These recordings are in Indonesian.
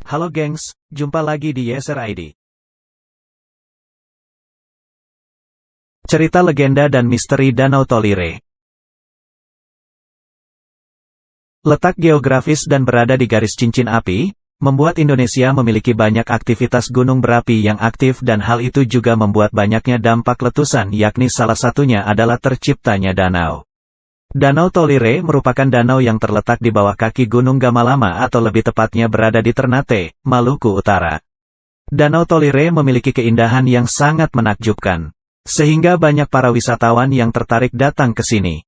Halo gengs, jumpa lagi di Yeser ID. Cerita legenda dan misteri Danau Tolire. Letak geografis dan berada di garis cincin api, membuat Indonesia memiliki banyak aktivitas gunung berapi yang aktif dan hal itu juga membuat banyaknya dampak letusan yakni salah satunya adalah terciptanya danau. Danau Tolire merupakan danau yang terletak di bawah kaki Gunung Gamalama atau lebih tepatnya berada di Ternate, Maluku Utara. Danau Tolire memiliki keindahan yang sangat menakjubkan, sehingga banyak para wisatawan yang tertarik datang ke sini.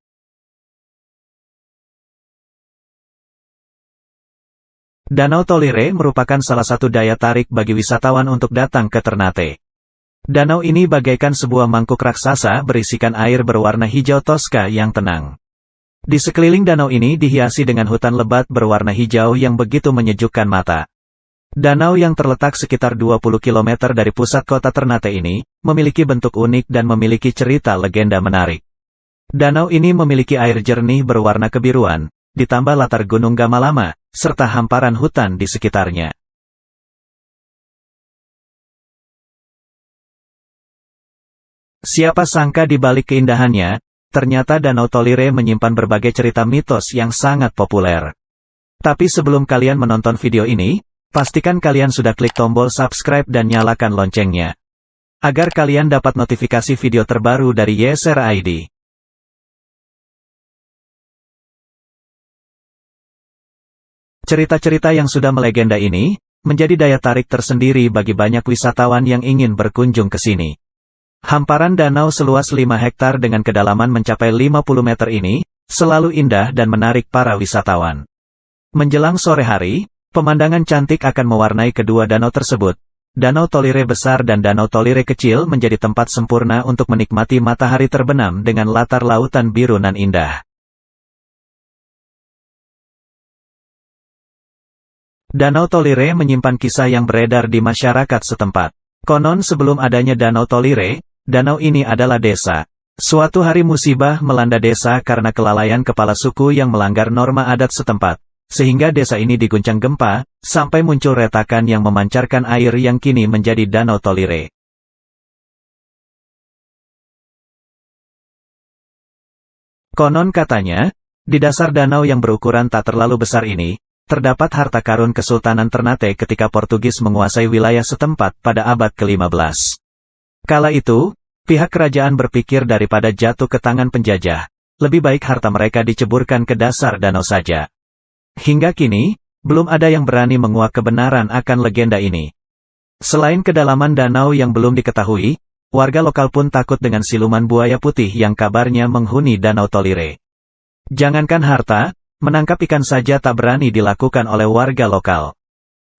Danau Tolire merupakan salah satu daya tarik bagi wisatawan untuk datang ke Ternate. Danau ini bagaikan sebuah mangkuk raksasa berisikan air berwarna hijau toska yang tenang. Di sekeliling danau ini dihiasi dengan hutan lebat berwarna hijau yang begitu menyejukkan mata. Danau yang terletak sekitar 20 km dari pusat kota Ternate ini, memiliki bentuk unik dan memiliki cerita legenda menarik. Danau ini memiliki air jernih berwarna kebiruan, ditambah latar Gunung Gamalama, serta hamparan hutan di sekitarnya. Siapa sangka di balik keindahannya, ternyata Danau Tolire menyimpan berbagai cerita mitos yang sangat populer. Tapi sebelum kalian menonton video ini, pastikan kalian sudah klik tombol subscribe dan nyalakan loncengnya, agar kalian dapat notifikasi video terbaru dari Yeser ID. Cerita-cerita yang sudah melegenda ini, menjadi daya tarik tersendiri bagi banyak wisatawan yang ingin berkunjung ke sini. Hamparan danau seluas 5 hektar dengan kedalaman mencapai 50 meter ini, selalu indah dan menarik para wisatawan. Menjelang sore hari, pemandangan cantik akan mewarnai kedua danau tersebut. Danau Tolire besar dan Danau Tolire kecil menjadi tempat sempurna untuk menikmati matahari terbenam dengan latar lautan biru nan indah. Danau Tolire menyimpan kisah yang beredar di masyarakat setempat. Konon sebelum adanya Danau Tolire, danau ini adalah desa. Suatu hari musibah melanda desa karena kelalaian kepala suku yang melanggar norma adat setempat, sehingga desa ini diguncang gempa, sampai muncul retakan yang memancarkan air yang kini menjadi Danau Tolire. Konon katanya, di dasar danau yang berukuran tak terlalu besar ini, terdapat harta karun Kesultanan Ternate ketika Portugis menguasai wilayah setempat pada abad ke-15. Kala itu, pihak kerajaan berpikir daripada jatuh ke tangan penjajah, lebih baik harta mereka diceburkan ke dasar danau saja. Hingga kini, belum ada yang berani menguak kebenaran akan legenda ini. Selain kedalaman danau yang belum diketahui, warga lokal pun takut dengan siluman buaya putih yang kabarnya menghuni Danau Tolire. Jangankan harta, menangkap ikan saja tak berani dilakukan oleh warga lokal.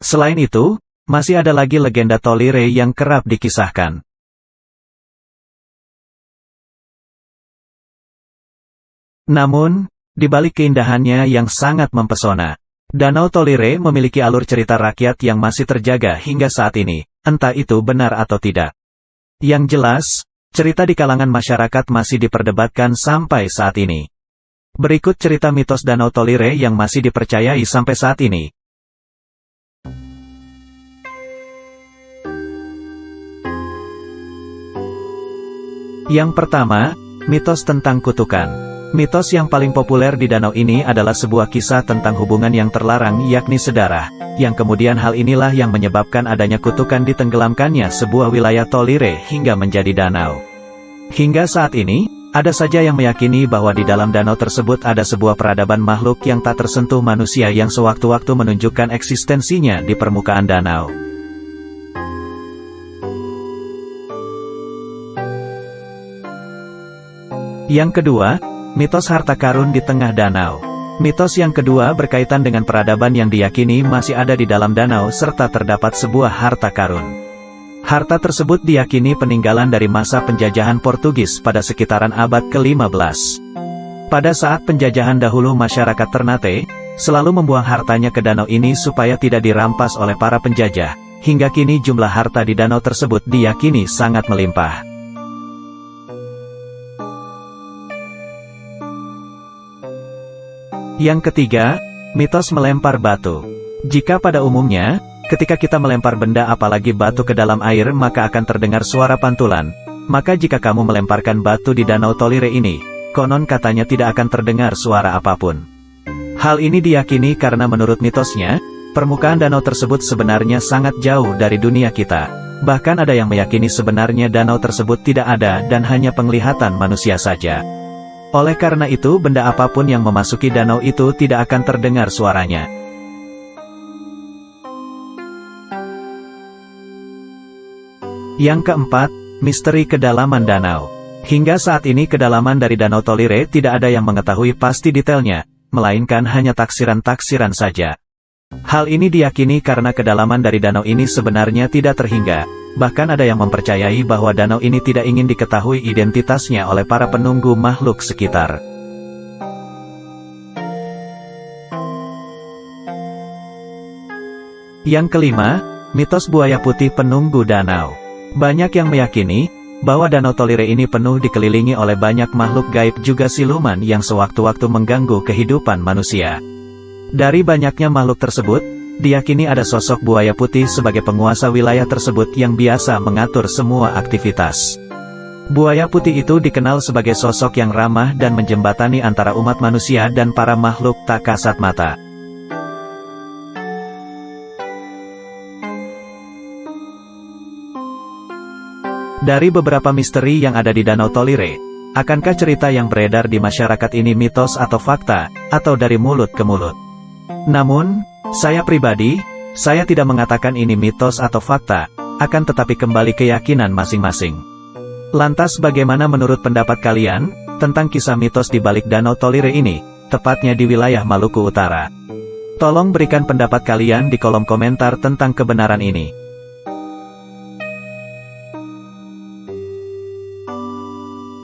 Selain itu, masih ada lagi legenda Tolire yang kerap dikisahkan. Namun, di balik keindahannya yang sangat mempesona, Danau Tolire memiliki alur cerita rakyat yang masih terjaga hingga saat ini, entah itu benar atau tidak. Yang jelas, cerita di kalangan masyarakat masih diperdebatkan sampai saat ini. Berikut cerita mitos Danau Tolire yang masih dipercayai sampai saat ini. Yang pertama, mitos tentang kutukan. Mitos yang paling populer di danau ini adalah sebuah kisah tentang hubungan yang terlarang yakni sedarah, yang kemudian hal inilah yang menyebabkan adanya kutukan ditenggelamkannya sebuah wilayah Tolire hingga menjadi danau. Hingga saat ini, ada saja yang meyakini bahwa di dalam danau tersebut ada sebuah peradaban makhluk yang tak tersentuh manusia yang sewaktu-waktu menunjukkan eksistensinya di permukaan danau. Yang kedua, mitos harta karun di tengah danau. Mitos yang kedua berkaitan dengan peradaban yang diyakini masih ada di dalam danau serta terdapat sebuah harta karun. Harta tersebut diyakini peninggalan dari masa penjajahan Portugis pada sekitaran abad ke-15. Pada saat penjajahan dahulu masyarakat Ternate, selalu membuang hartanya ke danau ini supaya tidak dirampas oleh para penjajah. Hingga kini jumlah harta di danau tersebut diyakini sangat melimpah. Yang ketiga, mitos melempar batu. Jika pada umumnya, ketika kita melempar benda apalagi batu ke dalam air maka akan terdengar suara pantulan. Maka jika kamu melemparkan batu di Danau Tolire ini, konon katanya tidak akan terdengar suara apapun. Hal ini diyakini karena menurut mitosnya, permukaan danau tersebut sebenarnya sangat jauh dari dunia kita. Bahkan ada yang meyakini sebenarnya danau tersebut tidak ada dan hanya penglihatan manusia saja. Oleh karena itu benda apapun yang memasuki danau itu tidak akan terdengar suaranya. Yang keempat, misteri kedalaman danau. Hingga saat ini kedalaman dari Danau Tolire tidak ada yang mengetahui pasti detailnya, melainkan hanya taksiran-taksiran saja. Hal ini diyakini karena kedalaman dari danau ini sebenarnya tidak terhingga, bahkan ada yang mempercayai bahwa danau ini tidak ingin diketahui identitasnya oleh para penunggu makhluk sekitar. Yang kelima, mitos buaya putih penunggu danau. Banyak yang meyakini bahwa Danau Tolire ini penuh dikelilingi oleh banyak makhluk gaib juga siluman yang sewaktu-waktu mengganggu kehidupan manusia. Dari banyaknya makhluk tersebut, diyakini ada sosok buaya putih sebagai penguasa wilayah tersebut yang biasa mengatur semua aktivitas. Buaya putih itu dikenal sebagai sosok yang ramah dan menjembatani antara umat manusia dan para makhluk tak kasat mata. Dari beberapa misteri yang ada di Danau Tolire, akankah cerita yang beredar di masyarakat ini mitos atau fakta, atau dari mulut ke mulut? Namun, saya pribadi, saya tidak mengatakan ini mitos atau fakta, akan tetapi kembali keyakinan masing-masing. Lantas bagaimana menurut pendapat kalian, tentang kisah mitos di balik Danau Tolire ini, tepatnya di wilayah Maluku Utara? Tolong berikan pendapat kalian di kolom komentar tentang kebenaran ini.